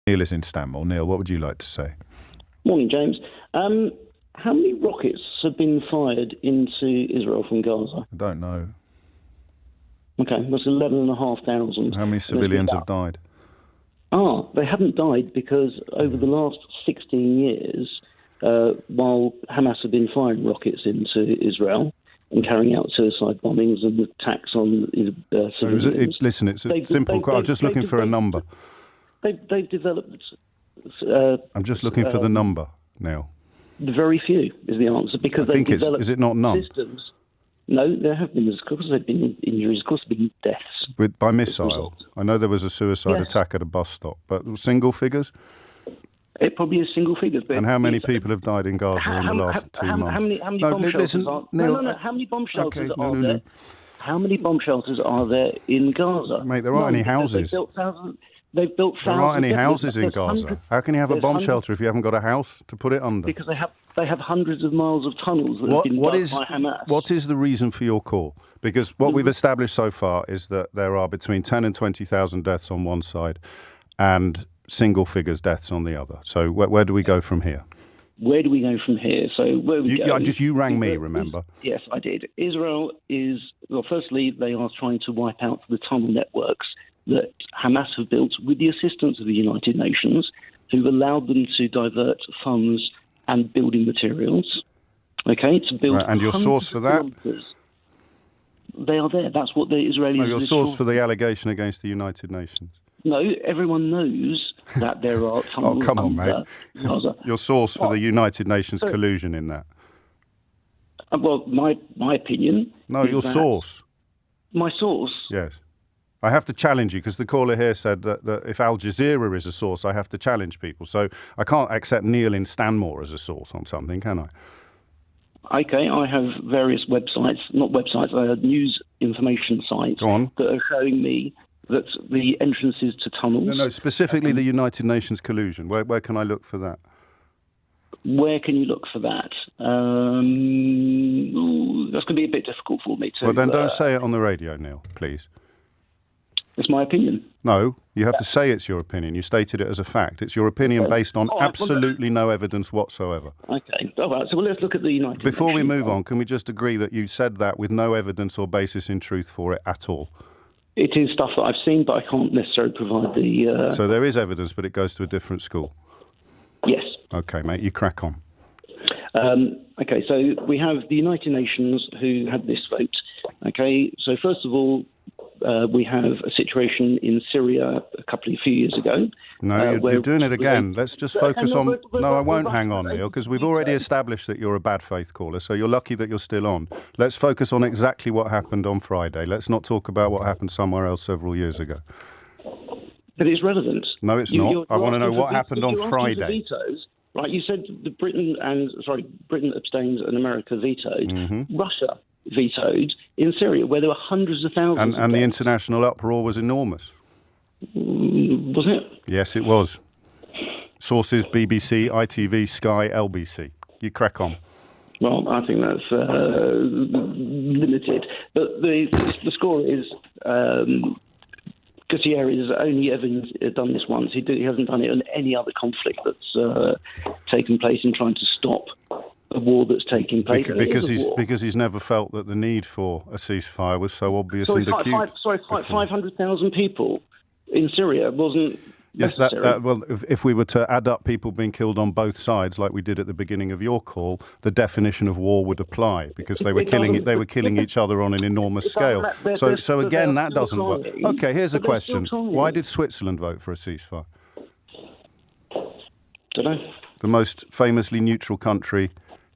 Neil is in Stanmore. Neil, what would you like to say? Morning, James. How many rockets have been fired into Israel from Gaza? I don't know. Okay, that's 11,500. How many civilians have died? They haven't died because over the last 16 years, while Hamas have been firing rockets into Israel and carrying out suicide bombings and attacks on civilians... Listen, it's a simple... I'm just looking for a number. They've developed... I'm just looking for the number, Neil. Very few is the answer, because I think is it not none? Systems. No, there have been, of course, there have been injuries, of course, there have been deaths. By missile? I know there was a suicide attack at a bus stop, but single figures? It probably is single figures. But and how many people have died in Gaza in the last 2 months? How many bomb shelters are there? How many bomb shelters are there? How many bomb shelters are there in Gaza? Mate, there aren't any houses. They've built thousands. There aren't any houses in Gaza. How can you have a bomb shelter if you haven't got a house to put it under? Because they have hundreds of miles of tunnels that have been dug by Hamas. What is the reason for your call? Because what we've established so far is that there are between 10 and 20,000 deaths on one side and single figures deaths on the other. So where do we go from here? Where do we go from here? So where we go... You rang me, remember? Yes, I did. Israel is... Well, firstly, they are trying to wipe out the tunnel networks that Hamas have built with the assistance of the United Nations, who've allowed them to divert funds and building materials, to build... Right, and your source for that? They are there. That's what the Israelis... No, your source for the allegation against the United Nations? No, everyone knows that there are tunnels... Oh, come on, mate. Gaza. Your source for the United Nations collusion in that? Well, my opinion... No, your source. My source? Yes. I have to challenge you because the caller here said that if Al Jazeera is a source, I have to challenge people. So I can't accept Neil in Stanmore as a source on something, can I? Okay, I have various news information sites that are showing me that the entrances to tunnels... No, specifically the United Nations collusion. Where can I look for that? Where can you look for that? That's going to be a bit difficult for me to... Well, then don't say it on the radio, Neil, please. It's my opinion. No, you have to say it's your opinion. You stated it as a fact. It's your opinion based on absolutely no evidence whatsoever. Okay. All right. So let's look at the United Nations. Before we move on, can we just agree that you said that with no evidence or basis in truth for it at all? It is stuff that I've seen, but I can't necessarily provide the... So there is evidence, but it goes to a different school? Yes. Okay, mate, you crack on. Okay, so we have the United Nations who had this vote. Okay, so first of all, we have a situation in Syria a few years ago. No, you're doing it again. Let's just focus on... No, I won't hang on, Neil, because we've already established that you're a bad faith caller, so you're lucky that you're still on. Let's focus on exactly what happened on Friday. Let's not talk about what happened somewhere else several years ago. But it's relevant. No, it's not. I want to know what happened on Friday. Right, you said Britain abstained and America vetoed. Mm-hmm. Russia vetoed in Syria, where there were hundreds of thousands. And the international uproar was enormous. Wasn't it? Yes, it was. Sources: BBC, ITV, Sky, LBC. You crack on. Well, I think that's limited. But the score is Gutierrez has only ever done this once. He hasn't done it on any other conflict that's taken place in trying to stop a war that's taking place. Because he's never felt that the need for a ceasefire was so obvious and acute. 500,000 people in Syria wasn't necessary. Yes, well, if we were to add up people being killed on both sides, like we did at the beginning of your call, the definition of war would apply because they were killing each other on an enormous scale. So again, that doesn't work. Okay, here's a question: why did Switzerland vote for a ceasefire? Don't know. The most famously neutral country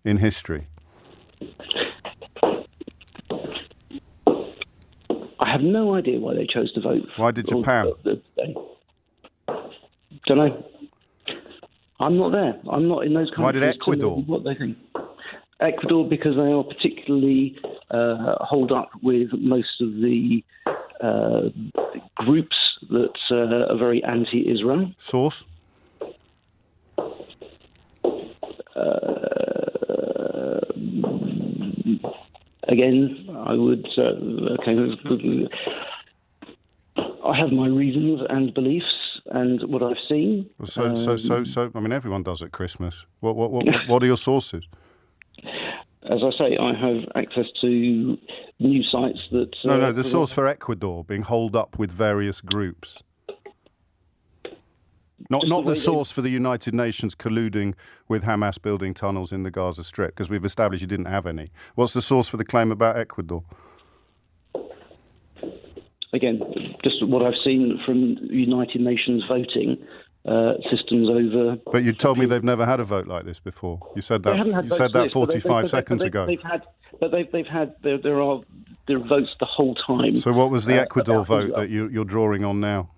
in history. I have no idea why they chose to vote. Why did Japan? Don't know. I'm not there. I'm not in those countries. Why did Ecuador? What they think. Ecuador, because they are particularly holed up with most of the groups that are very anti-Israel. Source? Again, I would... I have my reasons and beliefs, and what I've seen. So, I mean, everyone does at Christmas. What are your sources? As I say, I have access to news sites that... No, the source for Ecuador being holed up with various groups. Not the source for the United Nations colluding with Hamas building tunnels in the Gaza Strip, because we've established you didn't have any. What's the source for the claim about Ecuador? Again, just what I've seen from United Nations voting systems over... But you told me they've never had a vote like this before. You said that 45 seconds ago. There are votes the whole time. So what was the Ecuador vote that you're drawing on now?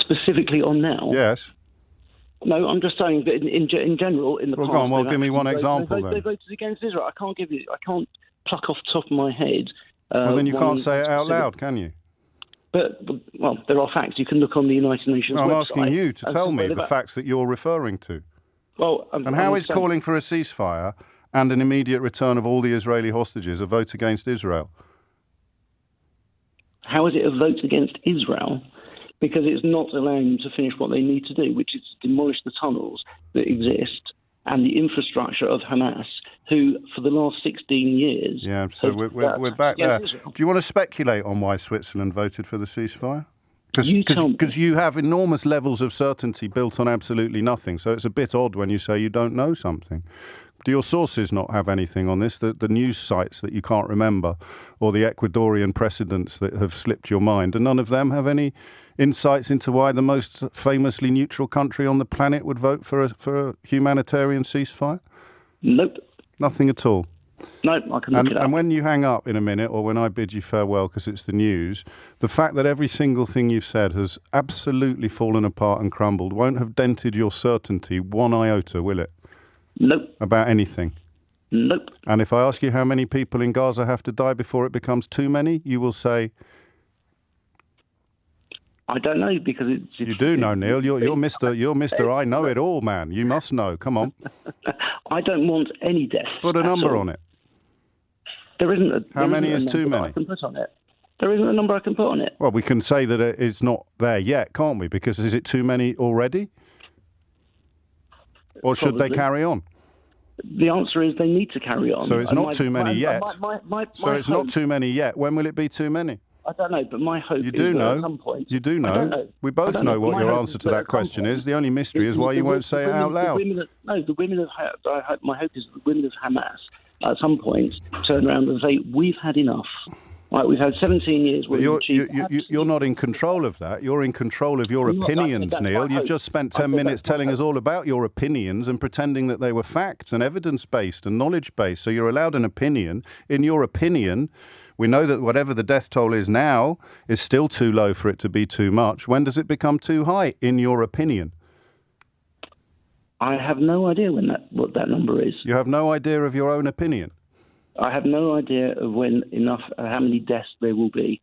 Specifically on now? Yes. No, I'm just saying that in general, in the past... Go on, give me one example then. They voted against Israel. I can't pluck off the top of my head. Well, then you can't say it out loud, can you? But, well, there are facts. You can look on the United Nations website. I'm asking you to tell me the facts that you're referring to. Well, and how is calling for a ceasefire and an immediate return of all the Israeli hostages a vote against Israel? How is it a vote against Israel? Because it's not allowing them to finish what they need to do, which is to demolish the tunnels that exist and the infrastructure of Hamas, who, for the last 16 years... Yeah, so we're back there. Israel. Do you want to speculate on why Switzerland voted for the ceasefire? Because you have enormous levels of certainty built on absolutely nothing, so it's a bit odd when you say you don't know something. Do your sources not have anything on this? The news sites that you can't remember, or the Ecuadorian precedents that have slipped your mind, do none of them have any insights into why the most famously neutral country on the planet would vote for a humanitarian ceasefire? Nope. Nothing at all? No, I can look it up. And when you hang up in a minute, or when I bid you farewell because it's the news, the fact that every single thing you've said has absolutely fallen apart and crumbled won't have dented your certainty one iota, will it? Nope. About anything? Nope. And if I ask you how many people in Gaza have to die before it becomes too many, you will say... I don't know, because it's... You do know, Neil. You're Mr. I know it all, man. You must know. Come on. I don't want any deaths. Put a number on it. There isn't. How many is too many? I can put on it. There isn't a number I can put on it. Well, we can say that it's not there yet, can't we? Because is it too many already? Or should they carry on? The answer is they need to carry on. So it's not too many yet. So it's not too many yet. When will it be too many? I don't know, but my hope is that at some point... You do know. I don't know. We both know what your answer to that question is. The only mystery is why you won't say it out loud. My hope is that the women of Hamas at some point turn around and say, we've had enough. Right, we've had 17 years... But you're not in control of that. You're in control of your opinions, Neil. You've just spent 10 minutes telling us all about your opinions and pretending that they were facts and evidence-based and knowledge-based. So you're allowed an opinion. In your opinion... We know that whatever the death toll is now is still too low for it to be too much. When does it become too high, in your opinion? I have no idea what that number is. You have no idea of your own opinion? I have no idea of how many deaths there will be.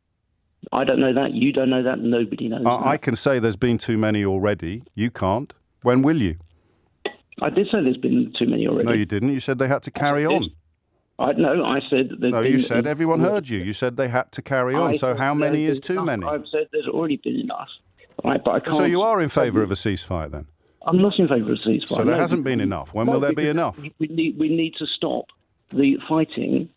I don't know that. You don't know that. Nobody knows that. I can say there's been too many already. You can't. When will you? I did say there's been too many already. No, you didn't. You said they had to carry on. I said... No, you said everyone heard you. You said they had to carry on. So how many is too many? I've said there's already been enough. Right, but I can't... So you are in favour of a ceasefire then? I'm not in favour of a ceasefire. So there hasn't been enough. When will there be enough? We need to stop the fighting...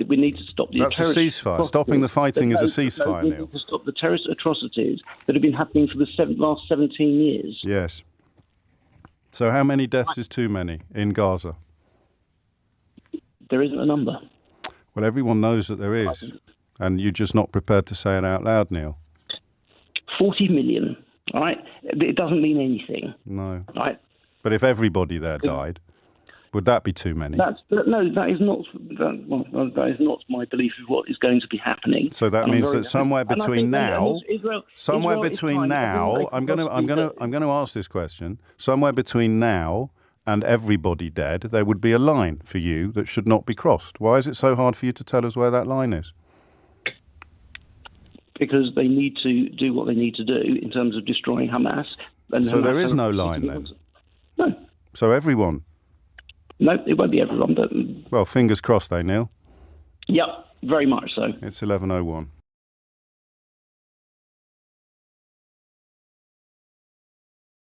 we need to stop the... That's a ceasefire. Stopping the fighting is a ceasefire, Neil. We need to stop the terrorist atrocities that have been happening for the last 17 years. Yes. So how many deaths is too many in Gaza? There isn't a number. Well, everyone knows that there is, and you're just not prepared to say it out loud, Neil. 40 million, all right? It doesn't mean anything. No. Right? But if everybody there died, would that be too many? That is not my belief of what is going to be happening. So that means that somewhere between now, I'm going to ask this question. Somewhere between now and everybody dead, there would be a line for you that should not be crossed. Why is it so hard for you to tell us where that line is? Because they need to do what they need to do in terms of destroying Hamas. So there is no line then? No. So everyone? No, it won't be everyone, but... Well, fingers crossed, Neil? Yep, very much so. It's 11:01.